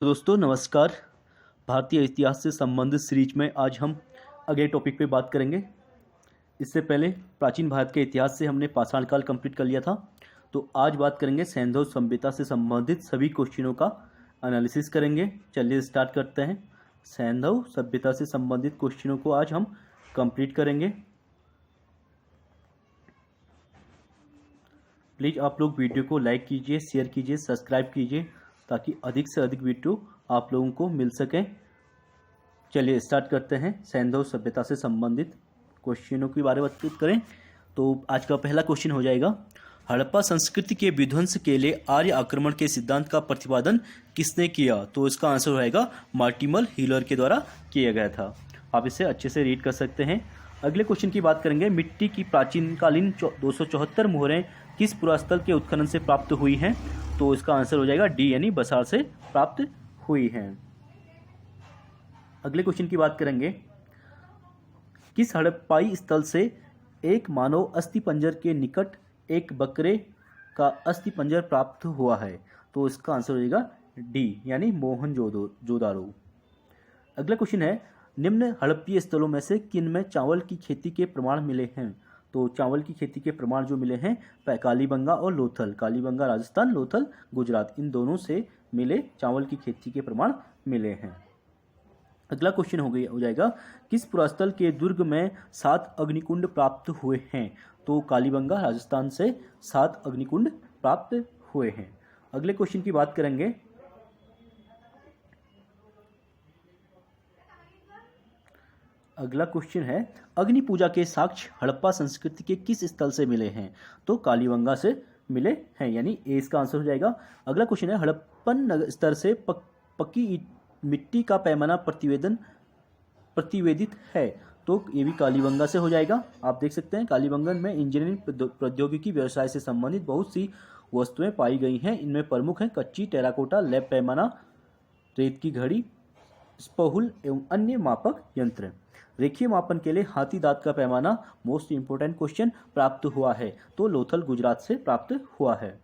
तो दोस्तों नमस्कार। भारतीय इतिहास से संबंधित सीरीज में आज हम अगले टॉपिक पे बात करेंगे। इससे पहले प्राचीन भारत के इतिहास से हमने पाषाण काल कंप्लीट कर लिया था। तो आज बात करेंगे सैंधव सभ्यता से संबंधित सभी क्वेश्चनों का एनालिसिस करेंगे। चलिए स्टार्ट करते हैं। सैंधव सभ्यता से संबंधित क्वेश्चनों को आज हम कंप्लीट करेंगे। प्लीज़ आप लोग वीडियो को लाइक कीजिए, शेयर कीजिए, सब्सक्राइब कीजिए ताकि अधिक से अधिक वीडियो आप लोगों को मिल सके। चलिए स्टार्ट करते हैं। सैंधव सभ्यता से संबंधित क्वेश्चनों के बारे में बात करें तो आज का पहला क्वेश्चन हो जाएगा, हड़प्पा संस्कृति के विध्वंस के लिए आर्य आक्रमण के सिद्धांत का प्रतिपादन किसने किया? तो इसका आंसर रहेगा मार्टिमर हीलर के द्वारा किया गया था। आप इसे अच्छे से रीड कर सकते हैं। अगले क्वेश्चन की बात करेंगे, मिट्टी की प्राचीनकालीन 274 मोहरें किस पुरास्थल के उत्खनन से प्राप्त हुई हैं? तो इसका आंसर हो जाएगा डी यानी बसार से प्राप्त हुई हैं। अगले क्वेश्चन की बात करेंगे, किस हड़प्पाई स्थल से एक मानव अस्थिपंजर के निकट एक बकरे का अस्थिपंजर प्राप्त हुआ है? तो इसका आंसर हो जाएगा डी यानी मोहनजोदारो। अगला क्वेश्चन है, निम्न हड़प्पीय स्थलों में से किन में चावल की खेती के प्रमाण मिले हैं? तो चावल की खेती के प्रमाण जो मिले हैं कालीबंगा और लोथल, कालीबंगा राजस्थान, लोथल गुजरात, इन दोनों से मिले चावल की खेती के प्रमाण मिले हैं। अगला क्वेश्चन हो जाएगा, किस पुरास्थल के दुर्ग में 7 अग्निकुंड प्राप्त हुए हैं? तो कालीबंगा राजस्थान से 7 अग्निकुंड प्राप्त हुए हैं। अगले क्वेश्चन की बात करेंगे, अगला क्वेश्चन है, अग्नि पूजा के साक्ष्य हड़प्पा संस्कृति के किस स्थल से मिले हैं? तो कालीबंगा से मिले हैं, यानी ए इसका आंसर हो जाएगा। अगला क्वेश्चन है, हड़प्पन स्तर से पक्की मिट्टी का पैमाना प्रतिवेदित है? तो ये भी कालीबंगा से हो जाएगा। आप देख सकते हैं कालीबंगन में इंजीनियरिंग प्रौद्योगिकी व्यवसाय से संबंधित बहुत सी वस्तुएं पाई गई हैं। इनमें प्रमुख हैं कच्ची टेराकोटा, लैब पैमाना, रेत की घड़ी, स्पोहुल एवं अन्य मापक यंत्र। रेखीय मापन के लिए हाथी दांत का पैमाना मोस्ट इंपोर्टेंट क्वेश्चन प्राप्त हुआ है, तो लोथल गुजरात से प्राप्त हुआ है।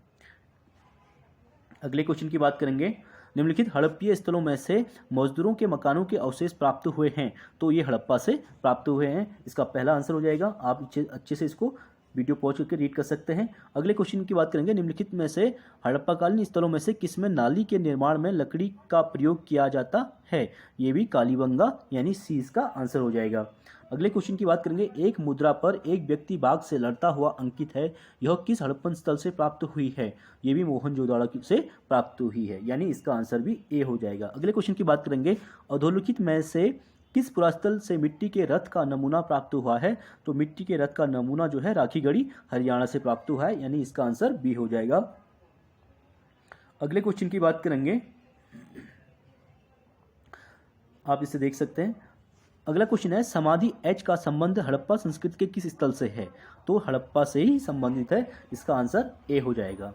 अगले क्वेश्चन की बात करेंगे, निम्नलिखित हड़प्पीय स्थलों में से मजदूरों के मकानों के अवशेष प्राप्त हुए हैं? तो ये हड़प्पा से प्राप्त हुए हैं, इसका पहला आंसर हो जाएगा। आप अच्छे से इसको वीडियो पॉज करके रीड कर सकते हैं। अगले क्वेश्चन की बात करेंगे, निम्नलिखित में से हड़प्पाकालीन स्थलों में से किसमें नाली के निर्माण में लकड़ी का प्रयोग किया जाता है? ये भी कालीबंगा यानी सी इसका आंसर हो जाएगा। अगले क्वेश्चन की बात करेंगे, एक मुद्रा पर एक व्यक्ति बाघ से लड़ता हुआ अंकित है, यह किस हड़प्पन स्थल से प्राप्त हुई है? ये भी मोहनजोदाड़ो से प्राप्त हुई है, यानी इसका आंसर भी ए हो जाएगा। अगले क्वेश्चन की बात करेंगे, अधोलिखित में से किस पुरास्थल से मिट्टी के रथ का नमूना प्राप्त हुआ है? तो मिट्टी के रथ का नमूना जो है राखीगढ़ी हरियाणा से प्राप्त हुआ है, यानी इसका आंसर बी हो जाएगा। अगले क्वेश्चन की बात करेंगे, आप इसे देख सकते हैं। अगला क्वेश्चन है, समाधि एच का संबंध हड़प्पा संस्कृति के किस स्थल से है? तो हड़प्पा से ही संबंधित है, इसका आंसर ए हो जाएगा।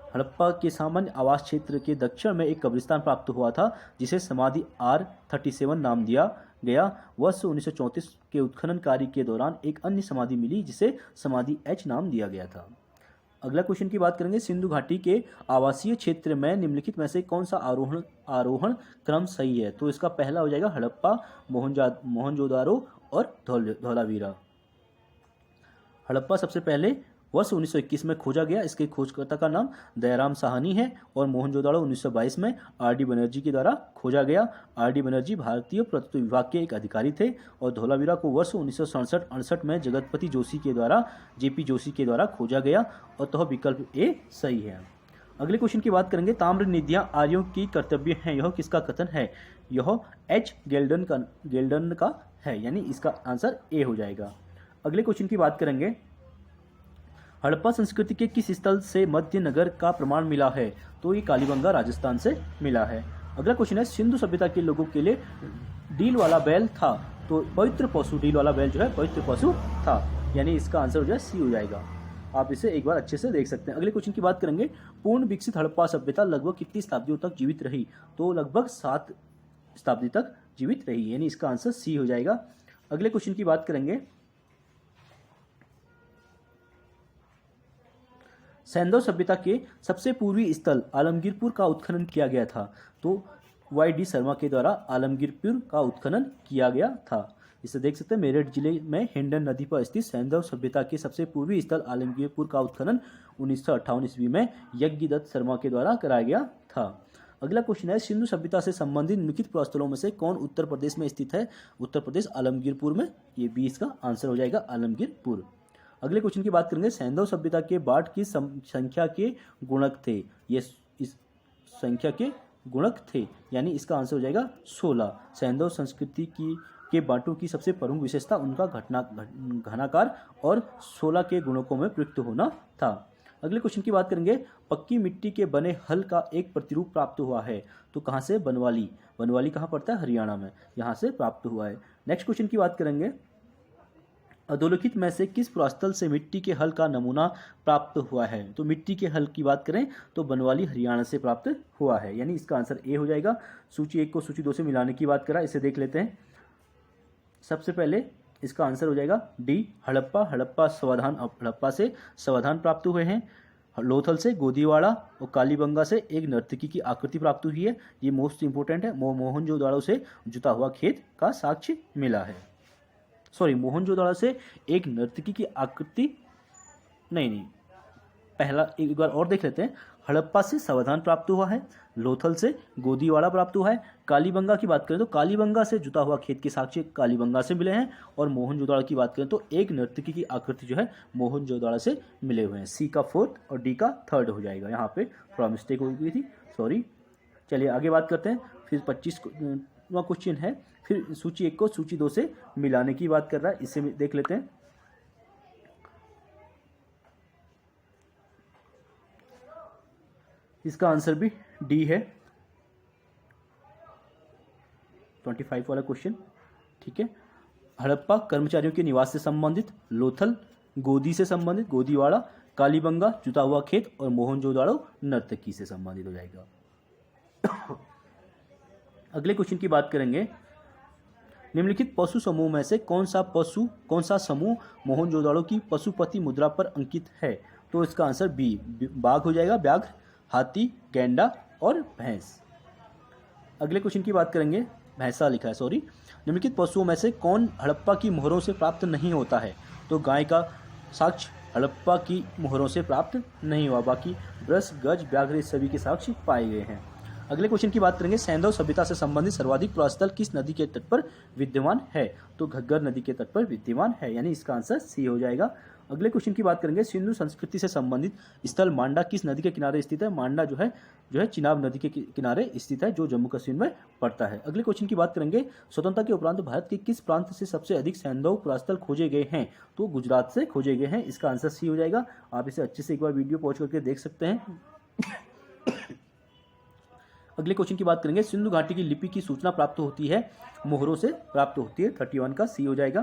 हड़प्पा के सामान्य आवास क्षेत्र के दक्षिण में एक कब्रिस्तान प्राप्त हुआ था जिसे समाधि R37 नाम दिया गया। वर्ष 1934 के उत्खनन कार्य के दौरान एक अन्य समाधि मिली जिसे समाधि H नाम दिया गया था। अगला क्वेश्चन की बात करेंगे, सिंधु घाटी के आवासीय क्षेत्र में निम्नलिखित में से कौन सा आरोहण क्रम सही है? तो इसका पहला हो जाएगा हड़प्पा, मोहनजोदारो और धौलावीरा। हड़प्पा सबसे पहले वर्ष 1921 में खोजा गया। इसके खोजकर्ता का नाम दयाराम साहनी है और मोहनजोदाड़ो 1922 में R.D. बनर्जी के द्वारा खोजा गया। R.D. बनर्जी भारतीय पुरातत्व विभाग के एक अधिकारी थे और धौलावीरा को वर्ष 1967-68 में जगतपति जोशी के द्वारा J.P. जोशी के द्वारा खोजा गया, और तो विकल्प ए सही है। अगले क्वेश्चन की बात करेंगे, ताम्र निधियां आर्यों की कर्तव्य हैं, यह किसका कथन है? यह H. गेल्डन का है, यानी इसका आंसर ए हो जाएगा। अगले क्वेश्चन की बात करेंगे, हड़प्पा संस्कृति के किस स्थल से मध्य नगर का प्रमाण मिला है? तो ये कालीबंगा राजस्थान से मिला है। अगला क्वेश्चन है, सिंधु सभ्यता के लोगों के लिए डील वाला बैल था, तो पवित्र पशु, डील वाला बैल जो है पवित्र पशु था, यानी इसका आंसर हो जाए सी हो जाएगा। आप इसे एक बार अच्छे से देख सकते हैं। अगले क्वेश्चन की बात करेंगे, पूर्ण विकसित हड़प्पा सभ्यता लगभग कितनी शताब्दियों तक जीवित रही? तो लगभग 7 शताब्दी तक जीवित रही, यानी इसका आंसर सी हो जाएगा। अगले क्वेश्चन की बात करेंगे, सैंधव सभ्यता के सबसे पूर्वी स्थल आलमगीरपुर का उत्खनन किया गया था। तो वाई.डी. शर्मा के द्वारा आलमगीरपुर का उत्खनन किया गया था। इसे देख सकते हैं, मेरठ जिले में हिंडन नदी पर स्थित सैंधव सभ्यता के सबसे पूर्वी स्थल आलमगीरपुर का उत्खनन 1958 ईस्वी में यज्ञदत्त शर्मा के द्वारा कराया गया था। अगला क्वेश्चन है, सिंधु सभ्यता से संबंधित निम्नलिखित पुरास्थलों में से कौन उत्तर प्रदेश में स्थित है? उत्तर प्रदेश आलमगीरपुर में, ये भी इसका आंसर हो जाएगा आलमगीरपुर। अगले क्वेश्चन की बात करेंगे, सैंधव सभ्यता के बाढ़ की संख्या के गुणक थे। ये इस संख्या के गुणक थे, यानी इसका आंसर हो जाएगा 16। सैंधव संस्कृति के बांटों की सबसे प्रमुख विशेषता उनका घनाकार और 16 के गुणकों में प्रयुक्त होना था। अगले क्वेश्चन की बात करेंगे, पक्की मिट्टी के बने हल का एक प्रतिरूप प्राप्त हुआ है। तो कहाँ से? बनवाली। बनवाली कहाँ पड़ता है? हरियाणा में, यहाँ से प्राप्त हुआ है। नेक्स्ट क्वेश्चन की बात करेंगे, अधोलिखित में से किस पुरास्थल से मिट्टी के हल का नमूना प्राप्त हुआ है? तो मिट्टी के हल की बात करें तो बनवाली हरियाणा से प्राप्त हुआ है, यानी इसका आंसर ए हो जाएगा। सूची 1 को सूची 2 से मिलाने की बात करा, इसे देख लेते हैं। सबसे पहले इसका आंसर हो जाएगा डी, हड़प्पा। हड़प्पा समाधान, हड़प्पा से समाधान प्राप्त हुए हैं। लोथल से गोदीवाड़ा और कालीबंगा से एक नर्तकी की आकृति प्राप्त हुई है, ये मोस्ट इंपोर्टेंट है। मोहनजोदाड़ो से जुता हुआ खेत का साक्ष्य मिला है। सॉरी, मोहनजोदाड़ो से एक नर्तकी की आकृति, नहीं, पहला एक बार और देख लेते हैं। हड़प्पा से समाधान प्राप्त हुआ है, लोथल से गोदीवाड़ा प्राप्त हुआ है। कालीबंगा की बात करें तो कालीबंगा से जुता हुआ खेत के साक्ष्य कालीबंगा से मिले हैं। और मोहनजोदाड़ो की बात करें तो एक नर्तकी की आकृति जो है मोहनजोदाड़ो से मिले हुए हैं। सी का 4th और डी का 3rd हो जाएगा। यहाँ पे थोड़ा मिस्टेक हो गई थी, सॉरी। चलिए आगे बात करते हैं। फिर 25वां क्वेश्चन है, फिर सूची 1 को सूची 2 से मिलाने की बात कर रहा है, इसे देख लेते हैं। इसका आंसर भी डी है, 25 वाला क्वेश्चन, ठीक है। हड़प्पा कर्मचारियों के निवास से संबंधित, लोथल गोदी से संबंधित, गोदीवाड़ा कालीबंगा जुता हुआ खेत और मोहनजोदाड़ो नर्तकी से संबंधित हो जाएगा। अगले क्वेश्चन की बात करेंगे, निम्नलिखित पशु समूह में से कौन सा समूह मोहनजोदाड़ो की पशुपति मुद्रा पर अंकित है? तो इसका आंसर बी, बाघ हो जाएगा। व्याघ्र, हाथी, गैंडा और भैंस। अगले क्वेश्चन की बात करेंगे, भैंसा लिखा है, सॉरी। निम्नलिखित पशुओं में से कौन हड़प्पा की मोहरों से प्राप्त नहीं होता है? तो गाय का साक्ष्य हड़प्पा की मोहरों से प्राप्त नहीं हुआ, बाकी ब्रश, गज, व्याघ्र सभी के साक्ष्य पाए गए हैं। अगले क्वेश्चन की बात करेंगे, सैंधव सभ्यता से संबंधित सर्वाधिक पुरास्थल किस नदी के तट पर विद्यमान है? तो घग्गर नदी के तट पर विद्यमान है, यानी इसका आंसर सी हो जाएगा। अगले क्वेश्चन की बात करेंगे, सिंधु संस्कृति से संबंधित स्थल मांडा किस नदी के किनारे स्थित है? मांडा जो है चिनाब नदी के किनारे स्थित है, जो जम्मू कश्मीर में पड़ता है। अगले क्वेश्चन की बात करेंगे, स्वतंत्रता के उपरांत भारत के किस प्रांत से सबसे अधिक सैंधव पुरास्थल खोजे गए हैं? तो गुजरात से खोजे गए हैं, इसका आंसर सी हो जाएगा। आप इसे अच्छे से एक बार वीडियो पॉज करके देख सकते हैं। अगले क्वेश्चन की बात करेंगे, सिंधु घाटी की लिपि की सूचना प्राप्त होती है मोहरों से प्राप्त होती है, 31 का सी हो जाएगा।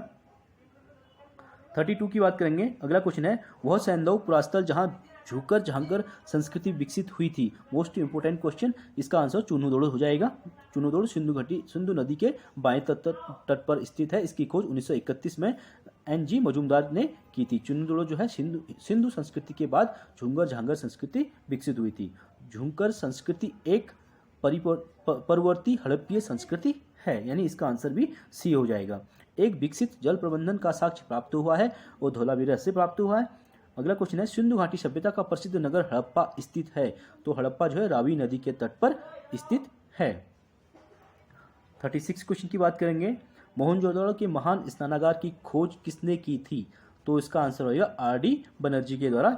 32 की बात करेंगे। अगला क्वेश्चन है, वह सैंधव पुरास्थल जहां झुकर झांकर संस्कृति विकसित हुई थी। मोस्ट इंपोर्टेंट क्वेश्चन, इसका आंसर चुनुदोड़ हो जाएगा। चुनुदोड़ सिंधु नदी के बाएं तट पर स्थित है। इसकी खोज 1931 में N.G. मजूमदार ने की थी। चुनुदोड़ जो है सिंधु संस्कृति के बाद झुंगर झांगर संस्कृति विकसित हुई थी। झुंकर संस्कृति एक परवर्ती हड़प्पीय संस्कृति है, यानी इसका आंसर भी सी हो जाएगा। एक विकसित जल प्रबंधन का साक्ष्य प्राप्त हुआ है और धोलावीरा से प्राप्त हुआ है। अगला क्वेश्चन है, सिंधु घाटी सभ्यता का प्रसिद्ध नगर हड़प्पा स्थित है। तो हड़प्पा जो है रावी नदी के तट पर स्थित है। 36 क्वेश्चन की बात करेंगे, मोहनजोदाड़ो के महान स्नानागार की खोज किसने की थी? तो इसका आंसर होगा R.D. बनर्जी के द्वारा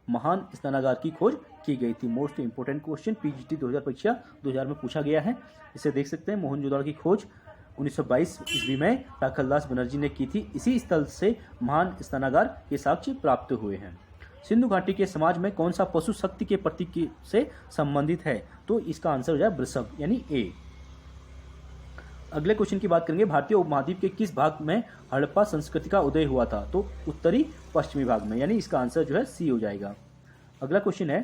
महान स्नानागार की खोज की गई थी। मोस्ट इंपोर्टेंट क्वेश्चन, पीजीटी 2000 परीक्षा 2000 में पूछा गया है, इसे देख सकते हैं। मोहनजोदाड़ो की खोज 1922 ईस्वी में राखलदास बनर्जी ने की थी। इसी स्थल से महान स्नानागार के साक्ष्य प्राप्त हुए हैं। सिंधु घाटी के समाज में कौन सा पशु शक्ति के प्रतीक से संबंधित है? तो इसका आंसर हो जाए वृषभ, यानी ए। अगले क्वेश्चन की बात करेंगे, भारतीय उपमहाद्वीप के किस भाग में हड़प्पा संस्कृति का उदय हुआ था? तो उत्तरी पश्चिमी भाग में, यानी इसका आंसर जो है सी हो जाएगा। अगला क्वेश्चन है,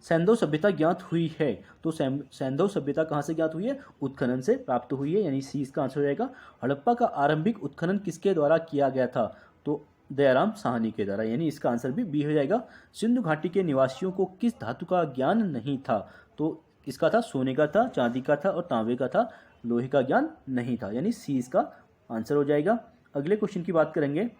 सैंधव सभ्यता ज्ञात हुई है, तो सैंधव सभ्यता कहाँ से ज्ञात हुई है? उत्खनन से प्राप्त हुई है, यानी सी इसका आंसर हो जाएगा। हड़प्पा का आरंभिक उत्खनन किसके द्वारा किया गया था? तो दयाराम साहनी के द्वारा, यानी इसका आंसर भी बी हो जाएगा। सिंधु घाटी के निवासियों को किस धातु का ज्ञान नहीं था? तो इसका था सोने का था, चांदी का था और तांबे का था, लोहे का ज्ञान नहीं था, यानी सी इसका आंसर हो जाएगा। अगले क्वेश्चन की बात करेंगे।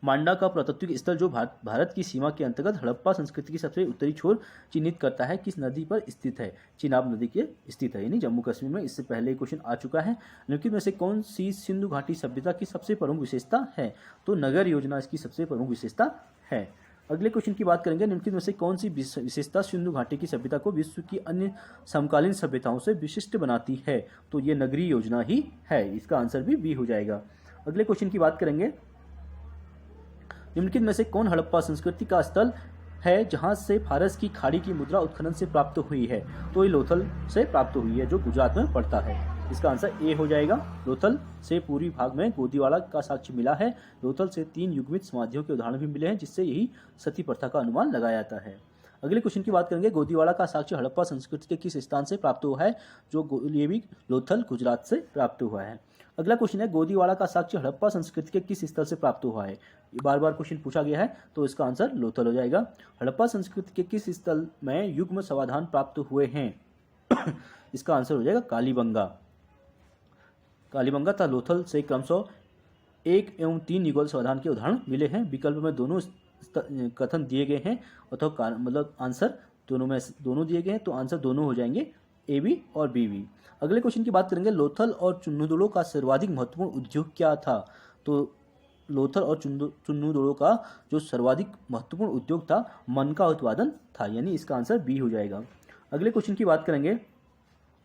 मांडा का पुरातात्विक स्थल जो भारत की सीमा के अंतर्गत हड़प्पा संस्कृति की सबसे उत्तरी छोर चिन्हित करता है, किस नदी पर स्थित है? चिनाब नदी के स्थित है, यानी जम्मू कश्मीर में। इससे पहले क्वेश्चन आ चुका है। निम्नलिखित में से कौन सी सिंधु घाटी सभ्यता की सबसे प्रमुख विशेषता है? तो नगर योजना इसकी सबसे प्रमुख विशेषता है। अगले क्वेश्चन की बात करेंगे। निम्नलिखित में से कौन सी विशेषता सिंधु घाटी की सभ्यता को विश्व की अन्य समकालीन सभ्यताओं से विशिष्ट बनाती है? तो ये नगरीय योजना ही है, इसका आंसर भी बी हो जाएगा। अगले क्वेश्चन की बात करेंगे। निम्नलिखित में से कौन हड़प्पा संस्कृति का स्थल है जहां से फारस की खाड़ी की मुद्रा उत्खनन से प्राप्त हुई है? तो ये लोथल से प्राप्त हुई है, जो गुजरात में पड़ता है। इसका आंसर ए हो जाएगा। लोथल से पूर्वी भाग में गोदीवाड़ा का साक्ष्य मिला है। लोथल से 3 युग्मित समाधियों के उदाहरण भी मिले हैं, जिससे यही सती प्रथा का अनुमान लगाया जाता है। अगले क्वेश्चन की बात करेंगे। गोदीवाड़ा का साक्ष्य हड़प्पा संस्कृति के किस स्थान से प्राप्त हुआ है? जो ये भी लोथल गुजरात से प्राप्त हुआ है। अगला क्वेश्चन है। गोदीवाड़ा का साक्ष्य हड़प्पा संस्कृति के किस स्थल से प्राप्त हुआ है? बार बार क्वेश्चन पूछा गया है, तो इसका आंसर लोथल हो जाएगा। हड़प्पा संस्कृति के किस स्थल में युग्म समाधान प्राप्त हुए हैं? इसका आंसर हो जाएगा कालीबंगा। कालीबंगा तथा लोथल से क्रमशः 1 एवं 3 युगल समाधान के उदाहरण मिले हैं। विकल्प में दोनों कथन दिए गए हैं, अथवा मतलब आंसर दोनों में दोनों दिए गए हैं, तो आंसर दोनों हो जाएंगे, ए बी और बी बी। अगले क्वेश्चन की बात करेंगे। लोथल और चुन्नूदड़ो का सर्वाधिक महत्वपूर्ण उद्योग क्या था? तो लोथल और चुन्नूदड़ो का जो सर्वाधिक महत्वपूर्ण उद्योग था, मन का उत्पादन था, यानी इसका आंसर बी हो जाएगा। अगले क्वेश्चन की बात करेंगे।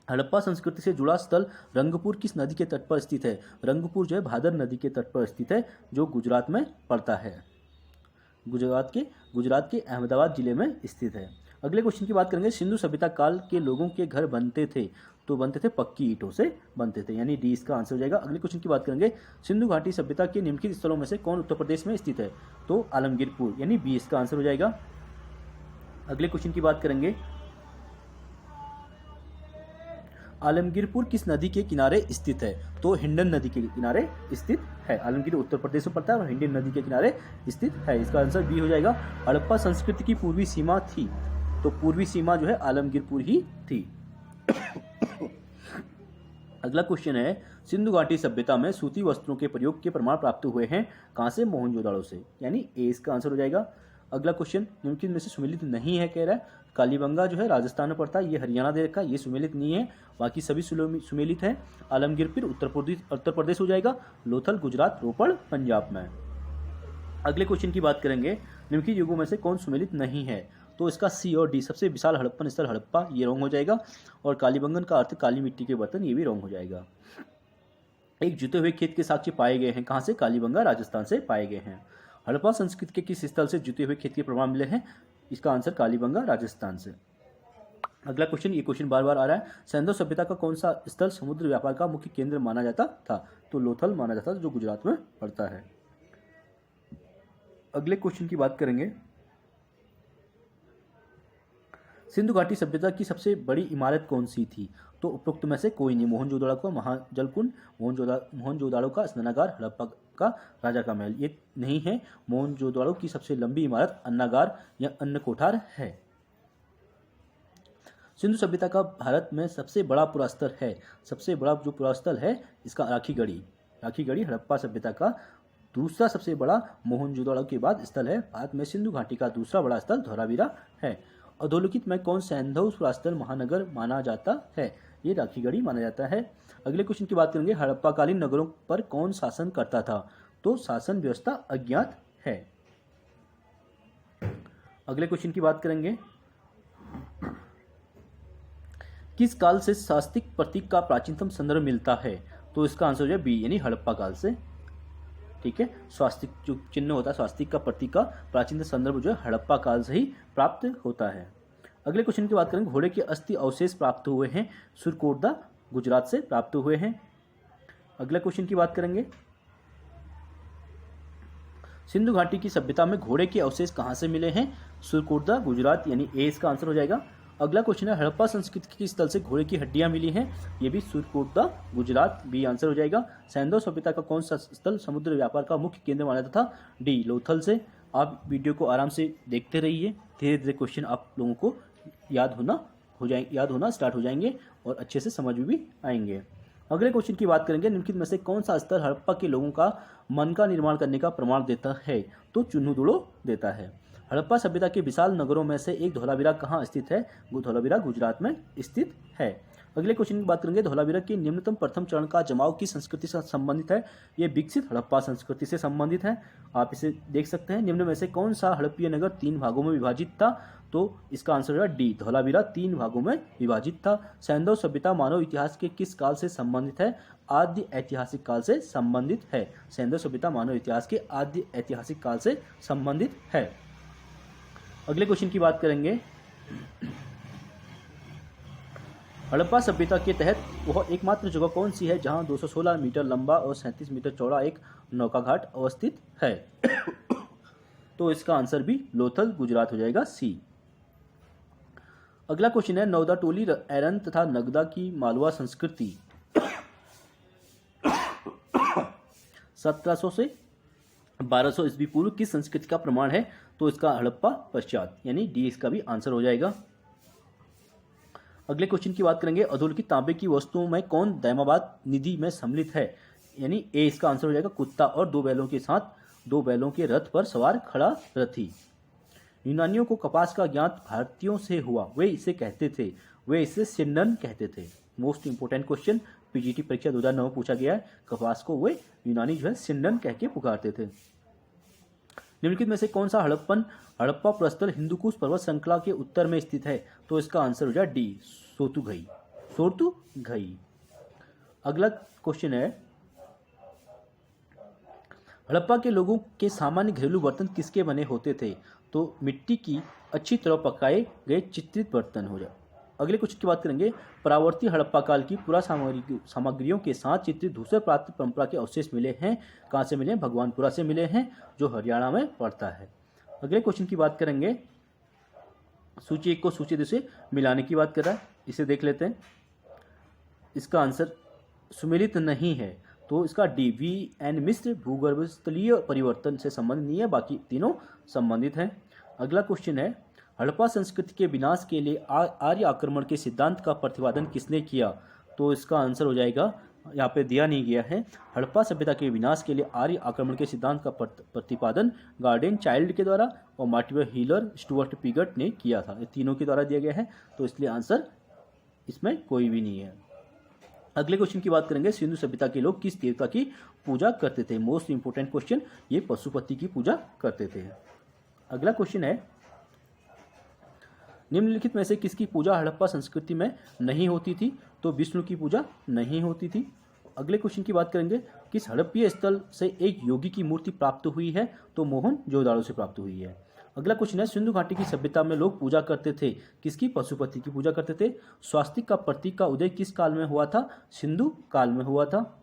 हड़प्पा संस्कृति से जुड़ा स्थल रंगपुर किस नदी के तट पर स्थित है? रंगपुर जो है भादर नदी के तट पर स्थित है, जो गुजरात में पड़ता है। गुजरात के अहमदाबाद जिले में स्थित है। अगले क्वेश्चन की बात करेंगे। सिंधु सभ्यता काल के लोगों के घर बनते थे, तो बनते थे पक्की ईंटों से बनते थे, यानी डी इसका आंसर हो जाएगा। अगले क्वेश्चन की बात करेंगे। सिंधु घाटी सभ्यता के निम्नलिखित स्थलों में से कौन उत्तर प्रदेश में स्थित है? तो आलमगीरपुर, यानी बी इसका आंसर हो जाएगा। अगले क्वेश्चन की बात करेंगे। आलमगीरपुर किस नदी के किनारे स्थित है? तो हिंडन नदी के किनारे स्थित है। आलमगीर उत्तर प्रदेश में पड़ता है और हिंडन नदी के किनारे स्थित है, इसका आंसर बी हो जाएगा। हड़प्पा संस्कृति की पूर्वी सीमा थी, तो पूर्वी सीमा जो है आलमगीरपुर ही थी। अगला क्वेश्चन है। सिंधु घाटी सभ्यता में सूती वस्त्रों के प्रयोग के प्रमाण प्राप्त हुए हैं, कहां से? मोहनजोदाड़ो से, यानी ए इसका आंसर हो जाएगा। अगला क्वेश्चन। निम्नलिखित में से सुमेलित नहीं है, कह रहा है। कालीबंगा जो है राजस्थान में पड़ता है, ये हरियाणा दे रखा है, ये सुमेलित नहीं है, बाकी सभी सुमेलित है। आलमगीरपुर उत्तर प्रदेश हो जाएगा। लोथल गुजरात, रोपड़ पंजाब में। अगले क्वेश्चन की बात करेंगे। निम्नलिखित युगों में से कौन सुमेलित नहीं है? तो इसका सी और डी, सबसे विशाल हड़प्पन स्थल हड़प्पा, ये रॉन्ग हो जाएगा। और कालीबंगन का अर्थ काली मिट्टी के बर्तन, ये भी रॉन्ग हो जाएगा। एक जुते हुए खेत के साक्ष्य पाए गए हैं, कहां से? कालीबंगा राजस्थान से पाए गए हैं। हड़प्पा संस्कृति के किस स्थल से जुते हुए खेत के प्रमाण मिले हैं? इसका आंसर कालीबंगा राजस्थान से। अगला क्वेश्चन, ये क्वेश्चन बार बार आ रहा है। सैंधव सभ्यता का कौन सा स्थल समुद्र व्यापार का मुख्य केंद्र माना जाता था? तो लोथल माना जाता था, जो गुजरात में पड़ता है। अगले क्वेश्चन की बात करेंगे। सिंधु घाटी सभ्यता की सबसे बड़ी इमारत कौन सी थी? तो उपरोक्त में से कोई नहीं। मोहनजोदाड़ो का महाजलकुंड, मोहनजोदाड़ो का स्नानागार, हड़प्पा का राजा का महल, ये नहीं है। मोहनजोदाड़ो की सबसे लंबी इमारत अन्नागार या अन्न कोठार है। सिंधु सभ्यता का भारत में सबसे बड़ा पुरास्थल है, सबसे बड़ा जो पुरास्थल है इसका राखीगढ़ी हड़प्पा सभ्यता का दूसरा सबसे बड़ा मोहनजोदाड़ो के बाद स्थल है। भारत में सिंधु घाटी का दूसरा बड़ा स्थल धौलावीरा है। अधोलिखित में कौन सैंधव पुरास्थल महानगर माना जाता है? ये राखीगढ़ी माना जाता है। अगले क्वेश्चन की बात करेंगे। हड़प्पाकालीन नगरों पर कौन शासन करता था? तो शासन व्यवस्था अज्ञात है। अगले क्वेश्चन की बात करेंगे। किस काल से स्वास्तिक प्रतीक का प्राचीनतम संदर्भ मिलता है? तो इसका आंसर हो जाए बी, यानी हड़प्पा काल से। ठीक है, स्वास्तिक जो चिन्ह होता है, स्वास्तिक का प्रतीक का प्राचीन संदर्भ जो है हड़प्पा काल से ही प्राप्त होता है। अगले क्वेश्चन की बात करेंगे। घोड़े के अस्थि अवशेष प्राप्त हुए हैं, सुरकोटदा गुजरात से प्राप्त हुए हैं। अगले क्वेश्चन की बात करेंगे। सिंधु घाटी की सभ्यता में घोड़े के अवशेष कहाँ से मिले हैं? सुरकोटदा, गुजरात, यानी ए इसका आंसर हो जाएगा। अगला क्वेश्चन है, हड़प्पा संस्कृति के स्थल से घोड़े की हड्डियां मिली हैं, ये भी सुरकोटदा, गुजरात, बी आंसर हो जाएगा। सैंधव सभ्यता का कौन सा स्थल समुद्र व्यापार का मुख्य केंद्र माना जाता था? डी लोथल से। आप वीडियो को आराम से देखते रहिए, धीरे धीरे क्वेश्चन आप लोगों को याद होना स्टार्ट हो जाएंगे और अच्छे से समझ में भी आएंगे। अगले क्वेश्चन की बात करेंगे, निम्नलिखित में से कौन सा स्तर हड़प्पा के लोगों का मन का निर्माण करने का प्रमाण देता है? तो चुन्नुदुड़ो देता है। हड़प्पा सभ्यता के विशाल नगरों में से एक धौलावीरा कहाँ स्थित है? धौलावीरा गुजरात में स्थित है। अगले क्वेश्चन की बात करेंगे, धौलावीरा के निम्नतम प्रथम चरण का जमाव किस संस्कृति से संबंधित है? ये विकसित हड़प्पा संस्कृति से संबंधित है। आप इसे देख सकते हैं। निम्न में से कौन सा हड़प्पीय नगर 3 भागों में विभाजित था? तो इसका आंसर है डी, धौलावीरा 3 भागों में विभाजित था। सैंधव सभ्यता मानव इतिहास के किस काल से संबंधित है? आद्य ऐतिहासिक काल से संबंधित है। सैंधव सभ्यता मानव इतिहास के आद्य ऐतिहासिक काल से संबंधित है। अगले क्वेश्चन की बात करेंगे, हड़प्पा सभ्यता के तहत वह एकमात्र जगह कौन सी है जहां 216 मीटर लंबा और 37 मीटर चौड़ा एक नौका घाट अवस्थित है? तो इसका आंसर भी लोथल, गुजरात हो जाएगा, सी। अगला क्वेश्चन है, नौदा टोली, एरन तथा नगदा की मालवा संस्कृति 1700 से 1200 ईस्वी पूर्व किस संस्कृति का प्रमाण है? तो इसका हड़प्पा पश्चात, यानी डी इसका भी आंसर हो जाएगा। अगले क्वेश्चन की बात करेंगे, अधोलिखित तांबे की वस्तुओं में कौन दैमाबाद निधि में सम्मिलित है? यानी ए इसका आंसर हो जाएगा, कुत्ता और 2 बैलों के साथ 2 बैलों के रथ पर सवार खड़ा रथी। यूनानियों को कपास का ज्ञात भारतीयों से हुआ, वे इसे कहते थे, वे इसे सिंडन कहते थे। मोस्ट इंपोर्टेंट क्वेश्चन, पीजीटी परीक्षा 2009 में पूछा गया है। कपास को वे यूनानी जो है सिंडन कह के पुकारते थे। निम्नलिखित में से कौन सा हड़प्पा प्रस्तर हिंदुकुश पर्वत श्रृंखला के उत्तर में स्थित है? तो इसका आंसर हो जाए डी, सोतुघई। अगला क्वेश्चन है, हड़प्पा के लोगों के सामान्य घरेलू बर्तन किसके बने होते थे? तो मिट्टी की अच्छी तरह पकाए गए चित्रित बर्तन हो जाए। अगले क्वेश्चन की बात करेंगे, परावर्ती हड़प्पा काल की पुरा सामग्रियों के साथ चित्रित धूसर प्राप्त परंपरा के अवशेष मिले हैं। कहाँ से मिले हैं? भगवानपुरा से मिले हैं, जो हरियाणा में पड़ता है। अगले क्वेश्चन की बात करेंगे, सूची 1 को सूची 2 से मिलाने की बात कर रहा है, इसे देख लेते हैं। इसका आंसर सुमेलित नहीं है, तो इसका डी, वी एन मिश्र भूगर्भस्थलीय परिवर्तन से संबंधित नहीं है, बाकी तीनों संबंधित हैं। अगला क्वेश्चन है, हड़प्पा संस्कृति के विनाश के लिए आर्य आक्रमण के सिद्धांत का प्रतिपादन किसने किया? तो इसका आंसर हो जाएगा, यहाँ पे दिया नहीं गया है, हड़प्पा सभ्यता के विनाश के लिए आर्य आक्रमण के सिद्धांत का प्रतिपादन गार्डन चाइल्ड के द्वारा और मार्टिन हीलर, स्टुअर्ट पिगट ने किया था। ये तीनों के द्वारा दिया गया है, तो इसलिए आंसर इसमें कोई भी नहीं है। अगले क्वेश्चन की बात करेंगे, सिंधु सभ्यता के लोग किस देवता की पूजा करते थे? मोस्ट इंपोर्टेंट क्वेश्चन, ये पशुपति की पूजा करते थे। अगला क्वेश्चन है, निम्नलिखित में से किसकी पूजा हड़प्पा संस्कृति में नहीं होती थी? तो विष्णु की पूजा नहीं होती थी। अगले क्वेश्चन की बात करेंगे, किस हड़प्पीय स्थल से एक योगी की मूर्ति प्राप्त हुई है? तो मोहनजोदड़ो से प्राप्त हुई है। अगला क्वेश्चन है, सिंधु घाटी की सभ्यता में लोग पूजा करते थे किसकी? पशुपति की पूजा करते थे। स्वास्तिक का प्रतीक का उदय किस काल में हुआ था? सिंधु काल में हुआ था।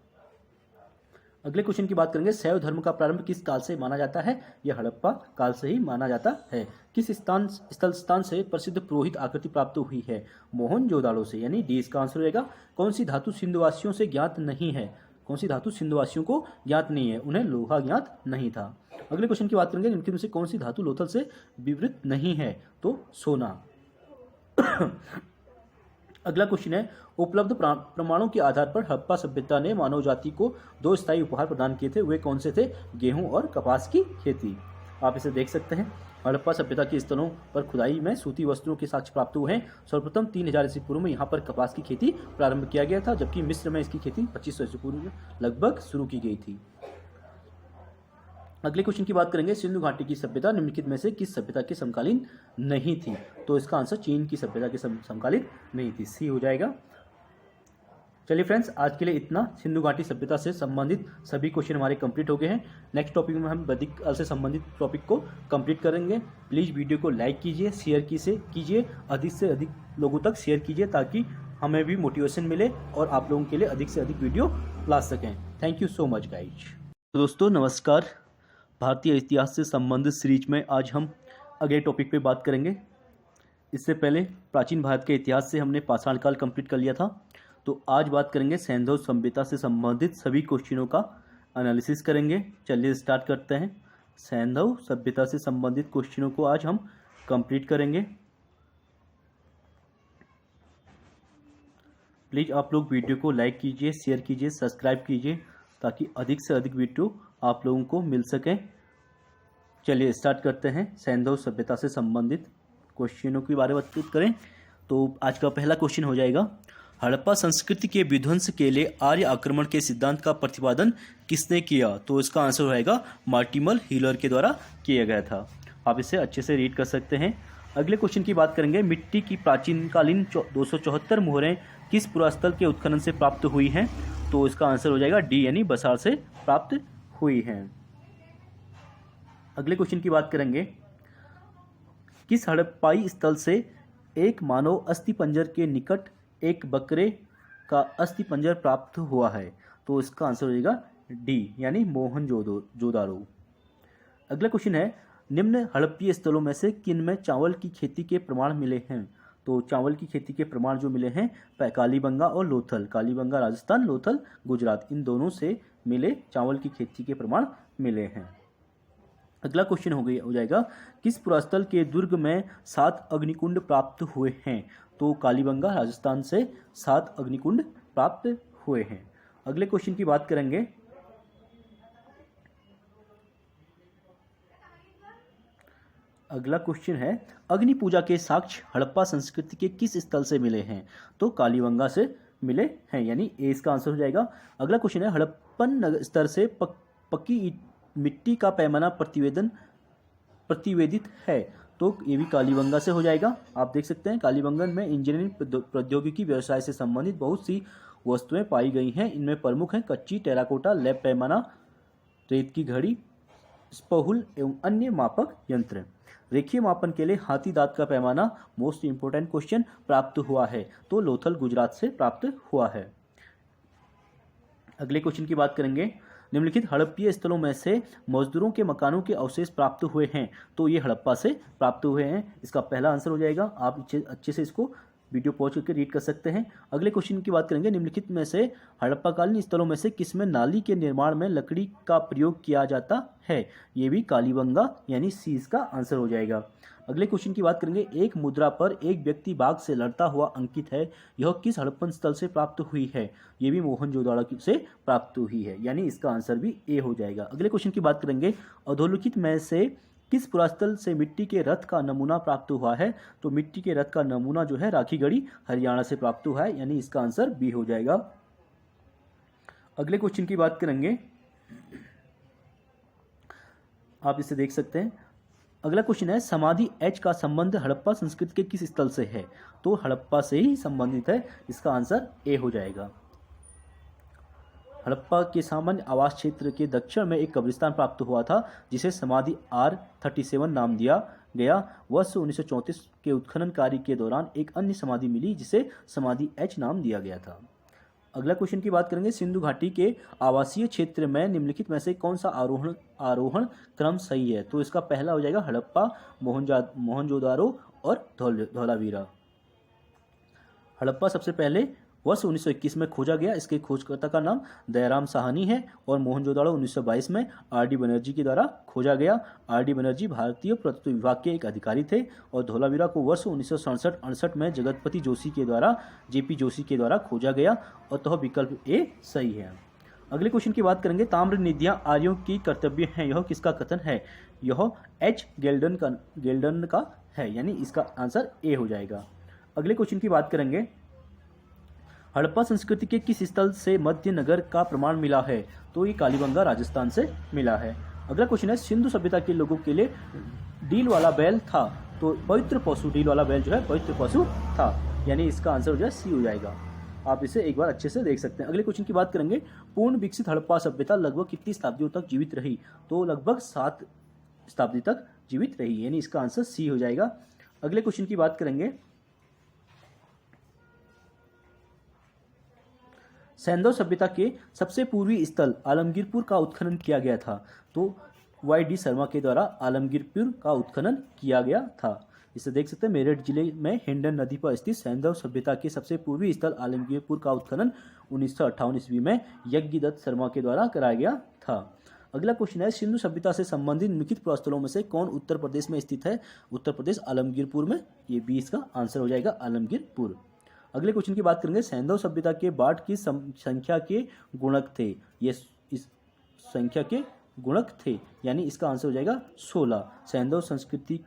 अगले क्वेश्चन की बात करेंगे, शैव धर्म का प्रारंभ किस काल से माना जाता है? यह हड़प्पा काल से ही माना जाता है। किस स्थान से प्रसिद्ध पुरोहित आकृति प्राप्त हुई है? मोहनजोदड़ो से, यानी डी इसका आंसर रहेगा। कौन सी धातु सिंधुवासियों से ज्ञात नहीं है? कौन सी धातु सिंधुवासियों को ज्ञात नहीं है? उन्हें लोहा ज्ञात नहीं था। अगले क्वेश्चन की बात करेंगे, निम्नलिखित में से कौन सी धातु लोथल से विवृत नहीं है? तो सोना। अगला क्वेश्चन है, उपलब्ध प्रमाणों के आधार पर हड़प्पा सभ्यता ने मानव जाति को 2 स्थायी उपहार प्रदान किए थे, वे कौन से थे? गेहूं और कपास की खेती। आप इसे देख सकते हैं। हड़प्पा सभ्यता के स्थलों पर खुदाई में सूती वस्त्रों के साक्ष्य प्राप्त हुए हैं। सर्वप्रथम 3000 ईस्वी पूर्व में यहाँ पर कपास की खेती प्रारंभ किया गया था, जबकि मिस्र में इसकी खेती 2500 ईस्वी पूर्व में लगभग शुरू की गई थी। अगले क्वेश्चन की बात करेंगे, सिंधु घाटी की सभ्यता निम्नलिखित में से किस सभ्यता के समकालीन नहीं थी? तो इसका आंसर चीन की सभ्यता के समकालीन नहीं थी, सी हो जाएगा। चलिए फ्रेंड्स, आज के लिए इतना। सिंधु घाटी सभ्यता से संबंधित सभी क्वेश्चन हमारे कंप्लीट हो गए हैं। नेक्स्ट टॉपिक में हम वैदिक काल से संबंधित टॉपिक को कंप्लीट करेंगे। प्लीज़ वीडियो को लाइक कीजिए, शेयर कीजिए, अधिक से अधिक लोगों तक शेयर कीजिए, ताकि हमें भी मोटिवेशन मिले और आप लोगों के लिए अधिक से अधिक वीडियो ला सकें। Thank you so much guys. दोस्तों नमस्कार, भारतीय इतिहास से संबंधित सीरीज में आज हम अगले टॉपिक पे बात करेंगे। इससे पहले प्राचीन भारत के इतिहास से हमने पाषाण काल कंप्लीट कर लिया था, तो आज बात करेंगे सैंधव सभ्यता से संबंधित सभी क्वेश्चनों का एनालिसिस करेंगे। चलिए स्टार्ट करते हैं। सैंधव सभ्यता से संबंधित क्वेश्चनों को आज हम कंप्लीट करेंगे। प्लीज़ आप लोग वीडियो को लाइक कीजिए, शेयर कीजिए, सब्सक्राइब कीजिए ताकि अधिक से अधिक वीडियो आप लोगों को मिल सके। चलिए स्टार्ट करते हैं। सैंधव सभ्यता से संबंधित क्वेश्चनों के बारे में बात करें तो आज का पहला क्वेश्चन हो जाएगा, हड़प्पा संस्कृति के विध्वंस के लिए आर्य आक्रमण के सिद्धांत का प्रतिपादन किसने किया? तो इसका आंसर रहेगा मार्टिमर हीलर के द्वारा किया गया था। आप इसे अच्छे से रीड कर सकते हैं। अगले क्वेश्चन की बात करेंगे, मिट्टी की प्राचीनकालीन 274 मोहरें किस पुरास्थल के उत्खनन से प्राप्त हुई हैं? तो इसका आंसर हो जाएगा डी यानी बसार से प्राप्त हुई हैं। अगले क्वेश्चन की बात करेंगे, किस हड़प्पाई स्थल से एक मानव अस्थिपंजर के निकट एक बकरे का अस्थिपंजर प्राप्त हुआ है? तो इसका आंसर हो जाएगा डी यानी मोहनजोदारो। अगला क्वेश्चन है, निम्न हड़प्पीय स्थलों में से किन में चावल की खेती के प्रमाण मिले हैं? तो चावल की खेती के प्रमाण जो मिले हैं कालीबंगा और लोथल, कालीबंगा राजस्थान, लोथल गुजरात, इन दोनों से मिले चावल की खेती के प्रमाण मिले हैं। अगला क्वेश्चन हो जाएगा, किस पुरास्थल के दुर्ग में 7 अग्निकुंड प्राप्त हुए हैं? तो कालीबंगा राजस्थान से 7 अग्निकुंड प्राप्त हुए हैं। अगले क्वेश्चन की बात करेंगे, अगला क्वेश्चन है, अग्नि पूजा के साक्ष्य हड़प्पा संस्कृति के किस स्थल से मिले हैं? तो कालीबंगा से मिले हैं यानी ए इसका आंसर हो जाएगा। अगला क्वेश्चन है, हड़प्पन स्तर से पक्की मिट्टी का पैमाना प्रतिवेदित है? तो ये भी कालीबंगा से हो जाएगा। आप देख सकते हैं कालीबंगन में इंजीनियरिंग प्रौद्योगिकी व्यवसाय से संबंधित बहुत सी वस्तुएं पाई गई हैं। इनमें प्रमुख हैं कच्ची टेराकोटा, लैब पैमाना, रेत की घड़ी, स्पहुल एवं अन्य मापक यंत्र। रेखीय मापन के लिए हाथी दांत का पैमाना मोस्ट इंपोर्टेंट क्वेश्चन प्राप्त हुआ है, तो लोथल गुजरात से प्राप्त हुआ है। अगले क्वेश्चन की बात करेंगे, निम्नलिखित हड़प्पीय स्थलों में से मजदूरों के मकानों के अवशेष प्राप्त हुए हैं? तो ये हड़प्पा से प्राप्त हुए हैं, इसका पहला आंसर हो जाएगा। आप अच्छे से इसको वीडियो पॉज करके रीड कर सकते हैं। अगले क्वेश्चन की बात करेंगे, निम्नलिखित में से हड़प्पाकालीन स्थलों में से किसमें नाली के निर्माण में लकड़ी का प्रयोग किया जाता है? ये भी कालीबंगा यानी सी इसका आंसर हो जाएगा। अगले क्वेश्चन की बात करेंगे, एक मुद्रा पर एक व्यक्ति बाघ से लड़ता हुआ अंकित है, यह किस हड़प्पन स्थल से प्राप्त हुई है? ये भी मोहनजोदाड़ो से प्राप्त हुई है यानी इसका आंसर भी ए हो जाएगा। अगले क्वेश्चन की बात करेंगे, अधोलिखित में से किस पुरास्थल से मिट्टी के रथ का नमूना प्राप्त हुआ है? तो मिट्टी के रथ का नमूना जो है राखीगढ़ी हरियाणा से प्राप्त हुआ है यानी इसका आंसर बी हो जाएगा। अगले क्वेश्चन की बात करेंगे, आप इसे देख सकते हैं। अगला क्वेश्चन है, समाधि एच का संबंध हड़प्पा संस्कृति के किस स्थल से है? तो हड़प्पा से ही संबंधित है, इसका आंसर ए हो जाएगा। हड़प्पा के सामान्य आवास क्षेत्र के दक्षिण में एक कब्रिस्तान प्राप्त हुआ था जिसे समाधि R37 नाम दिया गया। वर्ष 1934 के उत्खनन कार्य के दौरान एक अन्य समाधि मिली जिसे समाधि एच नाम दिया गया था। अगला क्वेश्चन की बात करेंगे, सिंधु घाटी के आवासीय क्षेत्र में निम्नलिखित में से कौन सा आरोहण क्रम सही है? तो इसका पहला हो जाएगा हड़प्पा, मोहनजोदारो और धौलावीरा। हड़प्पा सबसे पहले वर्ष 1921 में खोजा गया। इसके खोजकर्ता का नाम दयाराम साहनी है और मोहनजोदाड़ो 1922 में R.D. बनर्जी के द्वारा खोजा गया। R.D. बनर्जी भारतीय पुरातत्व विभाग के एक अधिकारी थे और धौलावीरा को वर्ष 1967-68 में जगतपति जोशी के द्वारा J.P. जोशी के द्वारा खोजा गया और तो विकल्प ए सही है। अगले क्वेश्चन की बात करेंगे, ताम्र निधियां आर्यों की कर्तव्य हैं, यह किसका कथन है? यह एच गेल्डन का है यानी इसका आंसर ए हो जाएगा। अगले क्वेश्चन की बात करेंगे, हड़प्पा संस्कृति के किस स्थल से मध्य नगर का प्रमाण मिला है? तो ये कालीबंगा राजस्थान से मिला है। अगला क्वेश्चन है, सिंधु सभ्यता के लोगों के लिए डील वाला बैल था, तो पवित्र पशु, डील वाला बैल जो है पवित्र पशु था यानी इसका आंसर हो जाए सी हो जाएगा। आप इसे एक बार अच्छे से देख सकते हैं। अगले क्वेश्चन की बात करेंगे, पूर्ण विकसित हड़प्पा सभ्यता लगभग कितनी शताब्दियों तक जीवित रही? तो लगभग 7 शताब्दी तक जीवित रही यानी इसका आंसर सी हो जाएगा। अगले क्वेश्चन की बात करेंगे, सैंधव सभ्यता के सबसे पूर्वी स्थल आलमगीरपुर का उत्खनन किया गया था। तो वाई.डी. शर्मा के द्वारा आलमगीरपुर का उत्खनन किया गया था। इसे देख सकते हैं, मेरठ जिले में हिंडन नदी पर स्थित सैंधव सभ्यता के सबसे पूर्वी स्थल आलमगीरपुर का उत्खनन 1958 ईस्वी में यज्ञदत्त शर्मा के द्वारा कराया गया था। अगला क्वेश्चन है, सिंधु सभ्यता से संबंधित निम्नलिखित पुरास्थलों में से कौन उत्तर प्रदेश में स्थित है? उत्तर प्रदेश आलमगीरपुर में, ये 20 का आंसर हो जाएगा आलमगीरपुर। अगले क्वेश्चन की बात करेंगे, सैंधव सभ्यता के बाढ़ की संख्या के गुणक थे। ये इस संख्या के गुणक थे, यानी इसका आंसर हो जाएगा 16। सैंधव संस्कृति